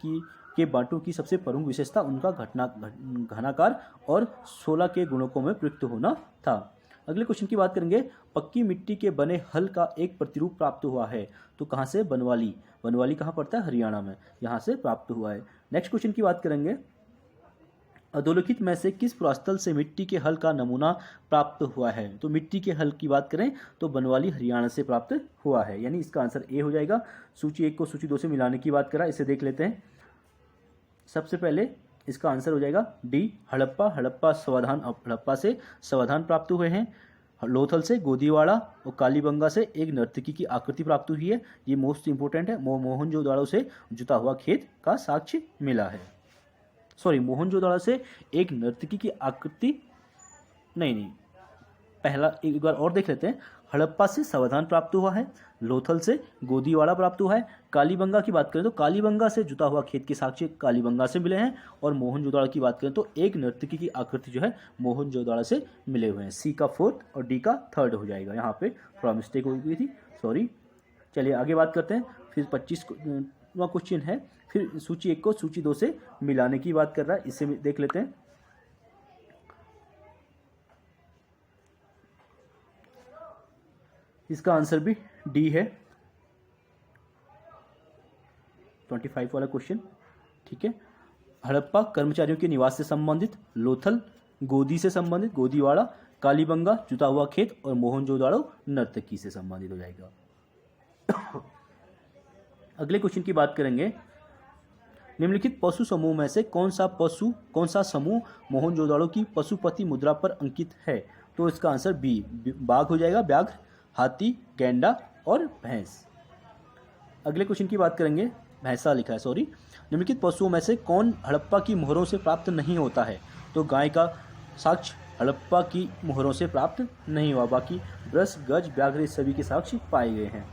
के बांटों की सबसे प्रमुख विशेषता उनका घनाकार और 16 के गुणकों में प्रयुक्त होना था। अगले क्वेश्चन की बात करेंगे, पक्की मिट्टी के बने हल का एक प्रतिरूप प्राप्त हुआ है, तो कहाँ से? बनवाली। बनवाली कहाँ पड़ता है? हरियाणा में, यहाँ से प्राप्त हुआ है। नेक्स्ट क्वेश्चन की बात करेंगे, अधोलिखित में से किस पुरास्थल से मिट्टी के हल का नमूना प्राप्त हुआ है? तो मिट्टी के हल की बात करें तो बनवाली हरियाणा से प्राप्त हुआ है, यानी इसका आंसर ए हो जाएगा। सूची 1 को सूची 2 से मिलाने की बात करा, इसे देख लेते हैं। सबसे पहले इसका आंसर हो जाएगा डी, हड़प्पा से समाधान प्राप्त हुए हैं। लोथल से गोदीवाड़ा और कालीबंगा से एक नर्तकी की आकृति प्राप्त हुई है, ये मोस्ट इंपोर्टेंट है। मोहनजोदाड़ो से जुता हुआ खेत का साक्ष्य मिला है। मोहनजोदाड़ो से एक नर्तकी की आकृति नहीं, पहला एक बार और देख लेते हैं। हड़प्पा से समाधान प्राप्त हुआ है, लोथल से गोदीवाड़ा प्राप्त हुआ है। कालीबंगा की बात करें तो कालीबंगा से जुता हुआ खेत के साक्ष्य कालीबंगा से मिले हैं। और मोहनजोदाड़ो की बात करें तो एक नर्तकी की आकृति जो है मोहनजोदाड़ो से मिले हुए हैं। सी का 4th और डी का 3rd हो जाएगा, यहाँ पे थोड़ा मिस्टेक हो गई थी, सॉरी। चलिए आगे बात करते हैं। फिर 25वां क्वेश्चन है, फिर सूची 1 को सूची 2 से मिलाने की बात कर रहा है, इसे देख लेते हैं। इसका आंसर भी डी है, 25 वाला क्वेश्चन, ठीक है। हड़प्पा कर्मचारियों के निवास से संबंधित, लोथल गोदी से संबंधित, गोदीवाड़ा कालीबंगा जुता हुआ खेत और मोहनजोदाड़ो नर्तकी से संबंधित हो जाएगा। अगले क्वेश्चन की बात करेंगे, निम्नलिखित पशु समूह में से कौन सा समूह मोहनजोदाड़ो की पशुपति मुद्रा पर अंकित है? तो इसका आंसर बी, बाघ हो जाएगा, व्याघ्र, हाथी, गैंडा और भैंस। अगले क्वेश्चन की बात करेंगे, भैंसा लिखा है, सॉरी। निम्नलिखित पशुओं में से कौन हड़प्पा की मोहरों से प्राप्त नहीं होता है? तो गाय का साक्ष्य हड़प्पा की मोहरों से प्राप्त नहीं हुआ, बाकी ब्रश, गज, व्याघ्र सभी के साक्ष्य पाए गए हैं।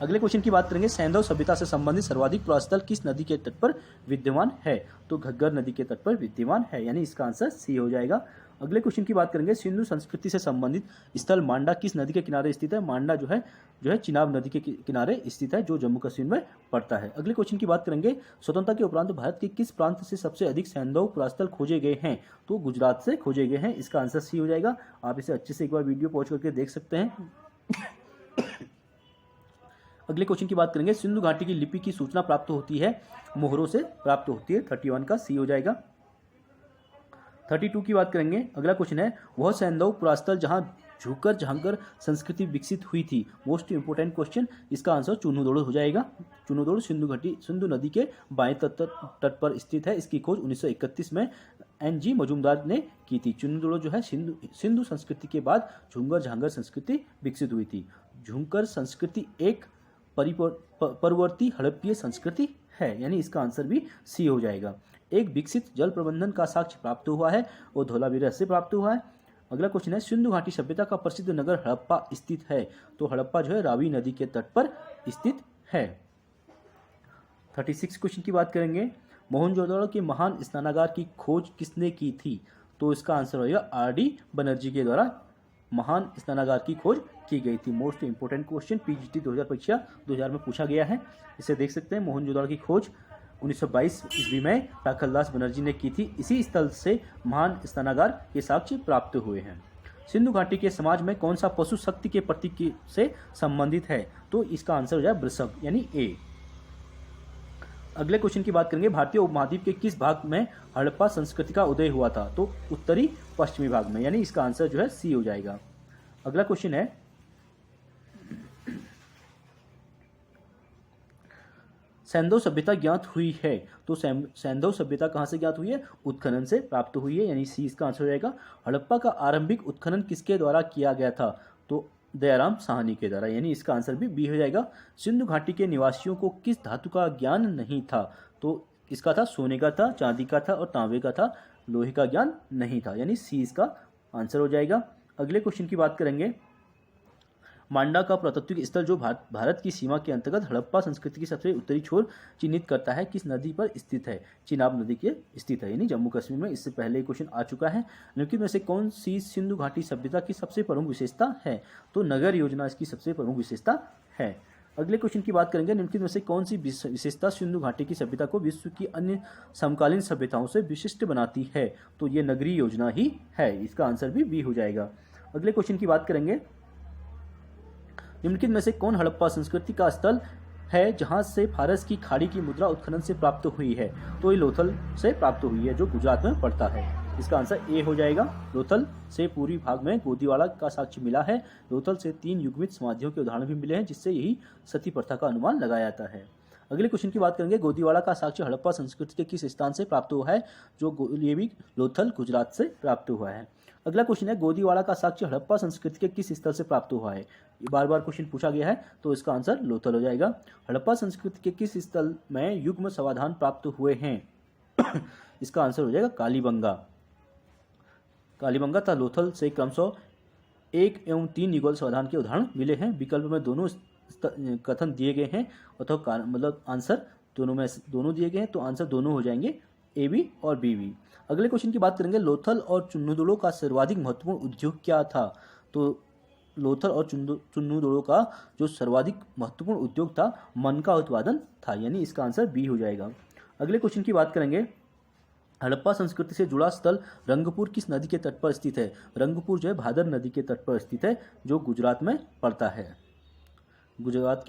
अगले क्वेश्चन की बात करेंगे, सैंधव सभ्यता से संबंधित सर्वाधिक पुरास्थल किस नदी के तट पर विद्यमान है? तो घग्गर नदी के तट पर विद्यमान है, यानी इसका आंसर सी हो जाएगा। अगले क्वेश्चन की बात करेंगे, सिंधु संस्कृति से संबंधित स्थल मांडा किस नदी के किनारे स्थित है? मांडा जो है चिनाब नदी के किनारे स्थित है, जो जम्मू कश्मीर में पड़ता है। अगले क्वेश्चन की बात करेंगे, स्वतंत्रता के उपरांत भारत के किस प्रांत से सबसे अधिक सैंधव पुरास्थल खोजे गए हैं? तो गुजरात से खोजे गए हैं, इसका आंसर सी हो जाएगा। आप इसे अच्छे से एक बार वीडियो पॉज करके देख सकते हैं। अगले क्वेश्चन की बात करेंगे, सिंधु घाटी की लिपि की सूचना प्राप्त होती है, मोहरों से प्राप्त होती है, 31 का सी हो जाएगा। 32 की बात करेंगे। अगला क्वेश्चन है, वह सैंधव पुरास्थल जहां झुकर झांकर संस्कृति विकसित हुई थी। मोस्ट इंपोर्टेंट क्वेश्चन, इसका आंसर चुनुदोड़ हो जाएगा। चुनुदोड़ सिंधु नदी के बाएं तट पर स्थित है। इसकी खोज 1931 में NG मजूमदार ने की थी। चुनुदोड़ जो है सिंधु संस्कृति के बाद झुंगर झांगर संस्कृति विकसित हुई थी। झुंकर संस्कृति एक परवर्ती हड़प्पीय संस्कृति है, यानी इसका आंसर भी सी हो जाएगा। एक विकसित जल प्रबंधन का साक्ष्य प्राप्त हुआ है और धौलावीरा से प्राप्त हुआ है। अगला क्वेश्चन है, सिंधु घाटी सभ्यता का प्रसिद्ध नगर हड़प्पा स्थित है। तो हड़प्पा जो है रावी नदी के तट पर स्थित है। 36 क्वेश्चन की बात करेंगे, मोहनजोदड़ो के महान स्नानागार की खोज किसने की थी? तो इसका आंसर होगा RD बनर्जी के द्वारा महान स्नानागार की खोज की गई थी। मोस्ट इंपोर्टेंट क्वेश्चन, PGT 2000 परीक्षा 2000 में पूछा गया है, इसे देख सकते हैं। मोहनजोदड़ो की खोज 1922 ईस्वी में प्रखरदास बनर्जी ने की थी। इसी स्थल से महान स्नानागार के साक्ष्य प्राप्त हुए हैं। सिंधु घाटी के समाज में कौन सा पशु शक्ति के प्रतीक से संबंधित है? तो इसका आंसर हो जाए वृषभ, यानी ए। अगले क्वेश्चन की बात करेंगे, भारतीय उपमहाद्वीप के किस भाग में हड़प्पा संस्कृति का उदय हुआ था? तो उत्तरी पश्चिमी भाग में, यानी इसका आंसर जो है सी हो जाएगा। अगला क्वेश्चन है, सैंधव सभ्यता ज्ञात हुई है। तो सैंधव सभ्यता कहाँ से ज्ञात हुई है? उत्खनन से प्राप्त हुई है, यानी सी इसका आंसर हो जाएगा। हड़प्पा का आरंभिक उत्खनन किसके द्वारा किया गया था? तो दयाराम साहनी के द्वारा, यानी इसका आंसर भी बी हो जाएगा। सिंधु घाटी के निवासियों को किस धातु का ज्ञान नहीं था? तो इसका था सोने का था, चांदी का था और तांबे का था, लोहे का ज्ञान नहीं था, यानी सी इसका आंसर हो जाएगा। अगले क्वेश्चन की बात करेंगे। मांडा का पुरातात्विक स्थल जो भारत की सीमा के अंतर्गत हड़प्पा संस्कृति की सबसे उत्तरी छोर चिन्हित करता है, किस नदी पर स्थित है? चिनाब नदी के स्थित है, यानी जम्मू कश्मीर में। इससे पहले क्वेश्चन आ चुका है। निम्नलिखित में से कौन सी सिंधु घाटी सभ्यता की सबसे प्रमुख विशेषता है? तो नगर योजना इसकी सबसे प्रमुख विशेषता है। अगले क्वेश्चन की बात करेंगे। निम्नलिखित में से कौन सी विशेषता सिंधु घाटी की सभ्यता को विश्व की अन्य समकालीन सभ्यताओं से विशिष्ट बनाती है? तो ये नगरीय योजना ही है, इसका आंसर भी बी हो जाएगा। अगले क्वेश्चन की बात करेंगे। निम्नलिखित में से कौन हड़प्पा संस्कृति का स्थल है जहां से फारस की खाड़ी की मुद्रा उत्खनन से प्राप्त हुई है? तो ये लोथल से प्राप्त हुई है, जो गुजरात में पड़ता है। इसका आंसर ए हो जाएगा। लोथल से पूर्वी भाग में गोदीवाड़ा का साक्ष्य मिला है। लोथल से 3 युग्मित समाधियों के उदाहरण भी मिले हैं, जिससे यही सती प्रथा का अनुमान लगाया जाता है। अगले क्वेश्चन की बात करेंगे। गोदीवाड़ा का साक्ष्य हड़प्पा संस्कृति के किस स्थान से प्राप्त हुआ है? जो ये भी लोथल गुजरात से प्राप्त हुआ है। अगला क्वेश्चन है। गोदीवाड़ा का साक्ष्य हड़प्पा संस्कृति के किस स्थल से प्राप्त हुआ है? बार बार क्वेश्चन पूछा गया है, तो इसका आंसर लोथल हो जाएगा। हड़प्पा संस्कृति के किस स्थल में युग्म समाधान प्राप्त हुए हैं? इसका आंसर हो जाएगा कालीबंगा। कालीबंगा तथा लोथल से क्रमशः 1 एवं 3 युगल समाधान के उदाहरण मिले हैं। विकल्प में दोनों कथन दिए गए हैं, अथवा मतलब आंसर दोनों दिए गए हैं, तो आंसर दोनों हो जाएंगे, ए बी और बी बी। अगले क्वेश्चन की बात करेंगे। लोथल और चुन्नुदुड़ो का सर्वाधिक महत्वपूर्ण उद्योग क्या था? तो लोथल और चुन्नुदुड़ो का जो सर्वाधिक महत्वपूर्ण उद्योग था, मन का उत्पादन था, यानी इसका आंसर बी हो जाएगा। अगले क्वेश्चन की बात करेंगे। हड़प्पा संस्कृति से जुड़ा स्थल रंगपुर किस नदी के तट पर स्थित है? रंगपुर जो है भादर नदी के तट पर स्थित है, जो गुजरात में पड़ता है। गुजरात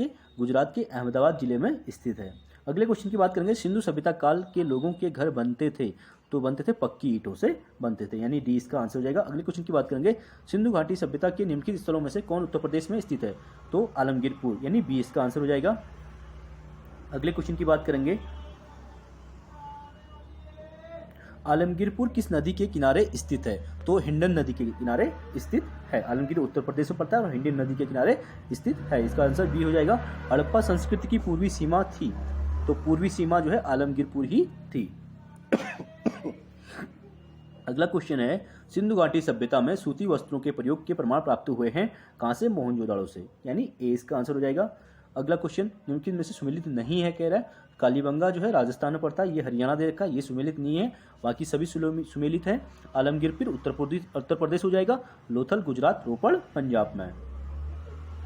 के अहमदाबाद जिले में स्थित है। अगले क्वेश्चन की बात करेंगे। सिंधु सभ्यता काल के लोगों के घर बनते थे, तो बनते थे पक्की ईंटों से बनते थे, यानी डी इसका आंसर हो जाएगा। अगले क्वेश्चन की बात करेंगे। सिंधु घाटी सभ्यता के निम्नलिखित स्थलों में से कौन उत्तर प्रदेश में स्थित है? तो आलमगीरपुर, यानी बी इसका आंसर हो जाएगा। अगले क्वेश्चन की बात करेंगे। आलमगीरपुर किस नदी के किनारे स्थित है? तो हिंडन नदी के किनारे स्थित है। आलमगीर उत्तर प्रदेश में पड़ता है और हिंडन नदी के किनारे स्थित है, इसका आंसर बी हो जाएगा। हड़प्पा संस्कृति की पूर्वी सीमा थी, तो पूर्वी सीमा जो है आलमगीरपुर ही थी। अगला क्वेश्चन है। सिंधु घाटी सभ्यता में सूती वस्त्रों के प्रयोग के प्रमाण प्राप्त हुए हैं, कहां से? मोहनजोदाड़ो से, यानी ए इसका आंसर हो जाएगा। अगला क्वेश्चन। निम्नलिखित में से सुमेलित नहीं है, कह रहा है। कालीबंगा जो है राजस्थान में पड़ता है, ये हरियाणा दे रखा है, ये सुमेलित नहीं है, बाकी सभी सुमेलित हैं। आलमगीर उत्तर प्रदेश हो जाएगा। लोथल गुजरात, रोपड़ पंजाब में।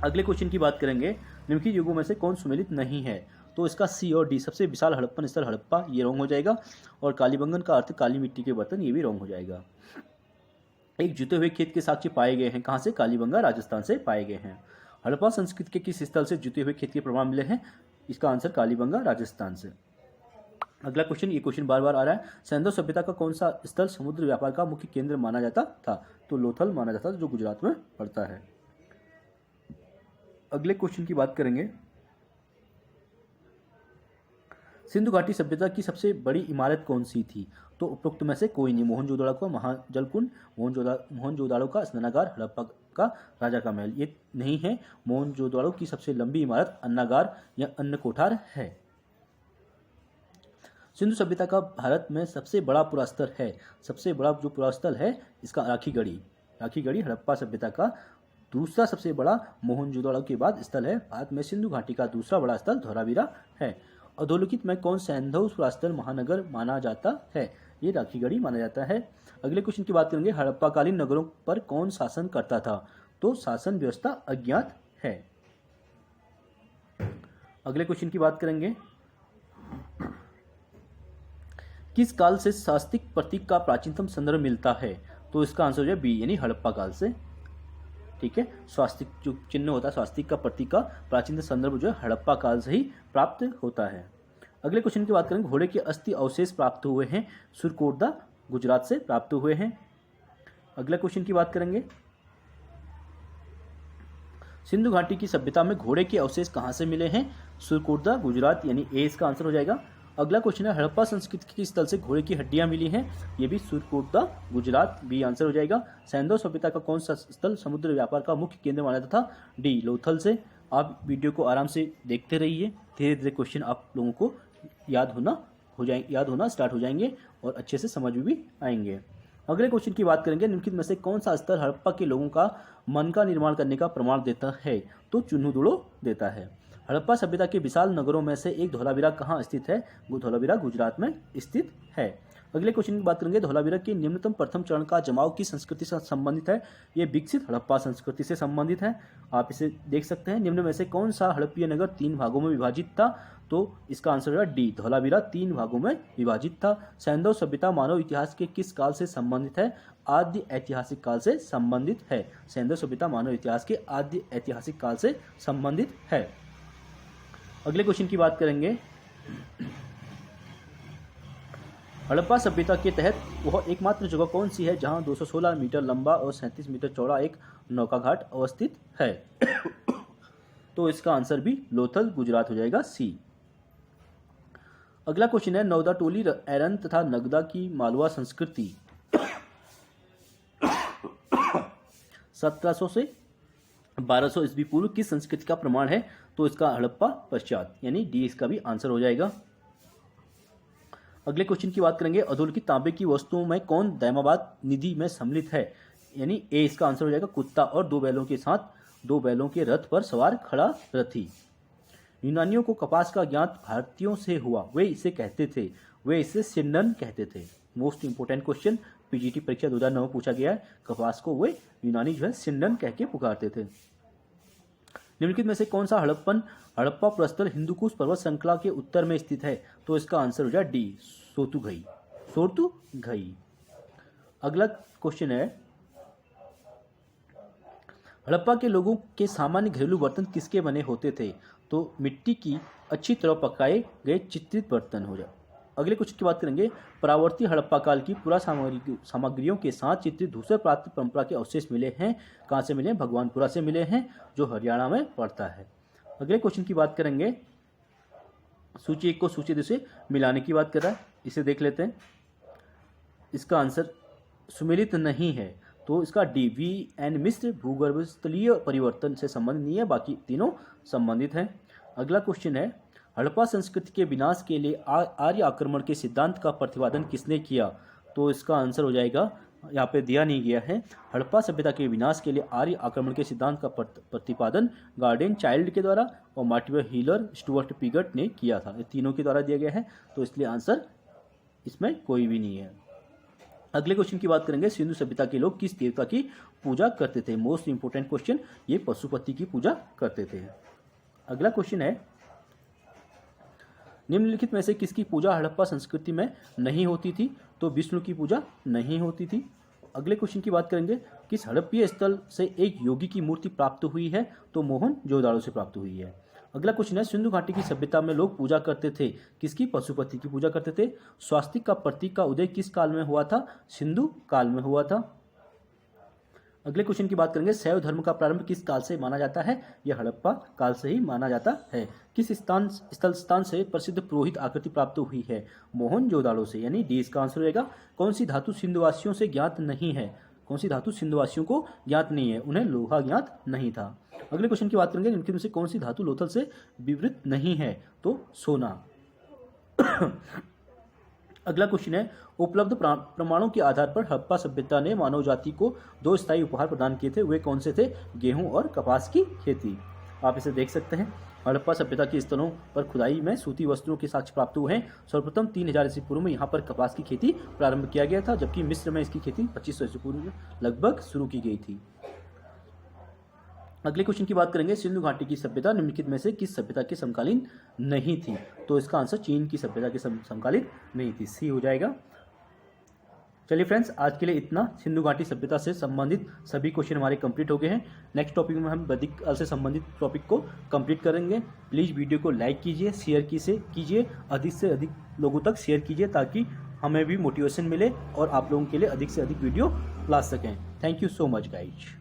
अगले क्वेश्चन की बात करेंगे। निम्नलिखित युगों में से कौन सुमेलित नहीं है? तो इसका सी और डी। सबसे विशाल हड़प्पन स्थल हड़प्पा, ये रॉन्ग हो जाएगा। और कालीबंगन का अर्थ काली मिट्टी के बर्तन, ये भी रॉन्ग हो जाएगा। एक जुते हुए खेत के साक्ष्य पाए गए हैं, कहां से? कालीबंगा राजस्थान से पाए गए हैं। हड़प्पा संस्कृति के किस स्थल से जुते हुए खेत के प्रमाण मिले हैं? इसका आंसर कालीबंगा राजस्थान से। अगला क्वेश्चन, ये क्वेश्चन बार बार आ रहा है। सैंधव सभ्यता का कौन सा स्थल समुद्र व्यापार का मुख्य केंद्र माना जाता था? तो लोथल माना जाता था, जो गुजरात में पड़ता है। अगले क्वेश्चन की बात करेंगे। सिंधु घाटी सभ्यता की सबसे बड़ी इमारत कौन सी थी? तो उपरोक्त में से कोई नहीं। मोहनजोदाड़ो का महाजलकुंड, मोहनजोदाड़ो का स्नानागार, हड़प्पा का राजा का महल, ये नहीं है। मोहनजोदाड़ो की सबसे लंबी इमारत अन्नागार या अन्न कोठार है। सिंधु सभ्यता का भारत में सबसे बड़ा पुरास्थल है। सबसे बड़ा जो पुरास्थल है इसका राखीगढ़ी हड़प्पा सभ्यता का दूसरा सबसे बड़ा मोहनजोदाड़ो के बाद स्थल है। भारत में सिंधु घाटी का दूसरा बड़ा स्थल धौलावीरा है। अधोलिखित में कौन सैंधव पुरास्थल महानगर माना जाता है? ये राखीगढ़ी माना जाता है। अगले क्वेश्चन की बात करेंगे। हड़प्पाकालीन नगरों पर कौन शासन करता था? तो शासन व्यवस्था अज्ञात है। अगले क्वेश्चन की बात करेंगे। किस काल से स्वास्तिक प्रतीक का प्राचीनतम संदर्भ मिलता है? तो इसका आंसर है बी, यानी हड़प्पा काल से। ठीक है, स्वास्तिक जो चिन्ह होता है, स्वास्तिक का प्रतीक का प्राचीन संदर्भ जो है हड़प्पा काल से ही प्राप्त होता है। अगले क्वेश्चन की बात करेंगे। घोड़े के अस्थि अवशेष प्राप्त हुए हैं, सुरकोटदा गुजरात से प्राप्त हुए हैं। अगला क्वेश्चन की बात करेंगे। सिंधु घाटी की सभ्यता में घोड़े के अवशेष कहां से मिले हैं? सुरकोटदा गुजरात, यानी ए इसका आंसर हो जाएगा। अगला क्वेश्चन है हड़प्पा संस्कृति के स्थल से घोड़े की हड्डियां मिली हैं, ये भी सुरकोटा गुजरात, बी आंसर हो जाएगा। सैंधव सभ्यता का कौन सा स्थल समुद्र व्यापार का मुख्य केंद्र माना जाता था, डी लोथल से। आप वीडियो को आराम से देखते रहिए, धीरे धीरे क्वेश्चन आप लोगों को याद होना स्टार्ट हो जाएंगे और अच्छे से समझ में भी आएंगे। अगले क्वेश्चन की बात करेंगे, निम्नलिखित में से कौन सा स्तर हड़प्पा के लोगों का मन का निर्माण करने का प्रमाण देता है, तो चुन्नुदुड़ो देता है। हड़प्पा सभ्यता के विशाल नगरों में से एक धौलावीरा कहाँ स्थित है, धौलावीरा गुजरात में स्थित है। अगले क्वेश्चन की बात करेंगे, धौलावीरा के निम्नतम प्रथम चरण का जमाव की संस्कृति से संबंधित है, ये विकसित हड़प्पा संस्कृति से संबंधित है। आप इसे देख सकते हैं। निम्न में से कौन सा हड़प्पीय नगर 3 भागों में विभाजित था, तो इसका आंसर है डी धौलावीरा 3 भागों में विभाजित था। सैंधव सभ्यता मानव इतिहास के किस काल से संबंधित है, आद्य ऐतिहासिक काल से संबंधित है। सैंधव सभ्यता मानव इतिहास के आद्य ऐतिहासिक काल से संबंधित है। अगले क्वेश्चन की बात करेंगे, हड़प्पा सभ्यता के तहत वह एकमात्र जगह कौन सी है जहां 216 मीटर लंबा और 37 मीटर चौड़ा एक नौका घाट अवस्थित है, तो इसका आंसर भी लोथल गुजरात हो जाएगा, सी। अगला क्वेश्चन है, नवदा टोली एरन तथा नगदा की मालवा संस्कृति 1700 से 1200 ईस्वी पूर्व किस संस्कृति का प्रमाण है, तो इसका हड़प्पा पश्चात, यानी डी इसका भी आंसर हो जाएगा। अगले क्वेश्चन की बात करेंगे, अधोलिखित तांबे की वस्तुओं में कौन दैमाबाद निधि में सम्मिलित है, यानी ए इसका आंसर हो जाएगा, कुत्ता और 2 बैलों के साथ 2 बैलों के रथ पर सवार खड़ा रथी। यूनानियों को कपास का ज्ञात भारतीयों से हुआ, वे इसे कहते थे, वे इसे सिंडन कहते थे। मोस्ट इंपोर्टेंट क्वेश्चन, पीजीटी परीक्षा 2009 में पूछा गया है। कपास को वे यूनानी जो है सिंडन कह के पुकारते थे। निम्नलिखित में से कौन सा हड़प्पा प्रस्थल हिंदूकुश पर्वत श्रृंखला के उत्तर में स्थित है, तो इसका आंसर हो जाए डी सोतुघई। अगला क्वेश्चन है, हड़प्पा के लोगों के सामान्य घरेलू बर्तन किसके बने होते थे, तो मिट्टी की अच्छी तरह पकाए गए चित्रित बर्तन हो जाए। अगले क्वेश्चन की बात करेंगे, परावर्ती हड़प्पा काल की पुरा सामग्रियों के साथ चित्रित धूसर प्राप्त परंपरा के अवशेष मिले हैं, कहाँ से मिले हैं, भगवानपुरा से मिले हैं, जो हरियाणा में पड़ता है। अगले क्वेश्चन की बात करेंगे, सूची 1 को सूची 2 से मिलाने की बात कर रहा है, इसे देख लेते हैं। इसका आंसर सुमेलित नहीं है, तो इसका डी वी एन मिश्र भूगर्भस्थलीय परिवर्तन से संबंधित नहीं है, बाकी तीनों संबंधित हैं। अगला क्वेश्चन है, हड़प्पा संस्कृति के विनाश के लिए आर्य आक्रमण के सिद्धांत का प्रतिपादन किसने किया, तो इसका आंसर हो जाएगा, यहाँ पे दिया नहीं गया है। हड़प्पा सभ्यता के विनाश के लिए आर्य आक्रमण के सिद्धांत का प्रतिपादन गार्डन चाइल्ड के द्वारा और मार्टिन हीलर स्टुअर्ट पिगट ने किया था। ये तीनों के द्वारा दिया गया है, तो इसलिए आंसर इसमें कोई भी नहीं है। अगले क्वेश्चन की बात करेंगे, सिंधु सभ्यता के लोग किस देवता की पूजा करते थे। मोस्ट इंपोर्टेंट क्वेश्चन, ये पशुपति की पूजा करते थे। अगला क्वेश्चन है, निम्नलिखित में से किसकी पूजा हड़प्पा संस्कृति में नहीं होती थी, तो विष्णु की पूजा नहीं होती थी। अगले क्वेश्चन की बात करेंगे, किस हड़प्पीय स्थल से एक योगी की मूर्ति प्राप्त हुई है, तो मोहनजोदाड़ो से प्राप्त हुई है। अगला क्वेश्चन है, सिंधु घाटी की सभ्यता में लोग पूजा करते थे, किसकी, पशुपति की पूजा करते थे। स्वास्तिक का प्रतीक का उदय किस काल में हुआ था, सिंधु काल में हुआ था। अगले क्वेश्चन की बात करेंगे, शैव धर्म का प्रारंभ किस काल से माना जाता है, यह हड़प्पा काल से ही माना जाता है। किस स्थान से प्रसिद्ध पुरोहित आकृति प्राप्त हुई है, मोहनजोदाड़ो से, यानी डी इसका आंसर रहेगा। कौन सी धातु सिंधुवासियों से ज्ञात नहीं है, कौन सी धातु सिंधुवासियों को ज्ञात नहीं है, उन्हें लोहा ज्ञात नहीं था। अगले क्वेश्चन की बात करेंगे, निम्नलिखित में से कौन सी धातु लोथल से विवृत नहीं है, तो सोना। अगला क्वेश्चन है, उपलब्ध प्रमाणों के आधार पर हड़प्पा सभ्यता ने मानव जाति को 2 स्थायी उपहार प्रदान किए थे, वे कौन से थे, गेहूं और कपास की खेती। आप इसे देख सकते हैं। हड़प्पा सभ्यता के स्थलों पर खुदाई में सूती वस्त्रों के साक्ष्य प्राप्त हुए हैं। सर्वप्रथम 3000 ईस्वी पूर्व में यहाँ पर कपास की खेती प्रारंभ किया गया था, जबकि मिस्र में इसकी खेती 2500 ईस्वी पूर्व में लगभग शुरू की गई थी। अगले क्वेश्चन की बात करेंगे, सिंधु घाटी की सभ्यता निम्नलिखित में से किस सभ्यता के समकालीन नहीं थी, तो इसका आंसर चीन की सभ्यता के समकालीन नहीं थी, सी हो जाएगा। चलिए फ्रेंड्स, आज के लिए इतना। सिंधु घाटी सभ्यता से संबंधित सभी क्वेश्चन हमारे कंप्लीट हो गए हैं। नेक्स्ट टॉपिक में हम वैदिक काल से संबंधित टॉपिक को कंप्लीट करेंगे। प्लीज़ वीडियो को लाइक कीजिए, शेयर कीजिए, अधिक से अधिक लोगों तक शेयर कीजिए, ताकि हमें भी मोटिवेशन मिले और आप लोगों के लिए अधिक से अधिक वीडियो ला सकें। Thank you so much guys.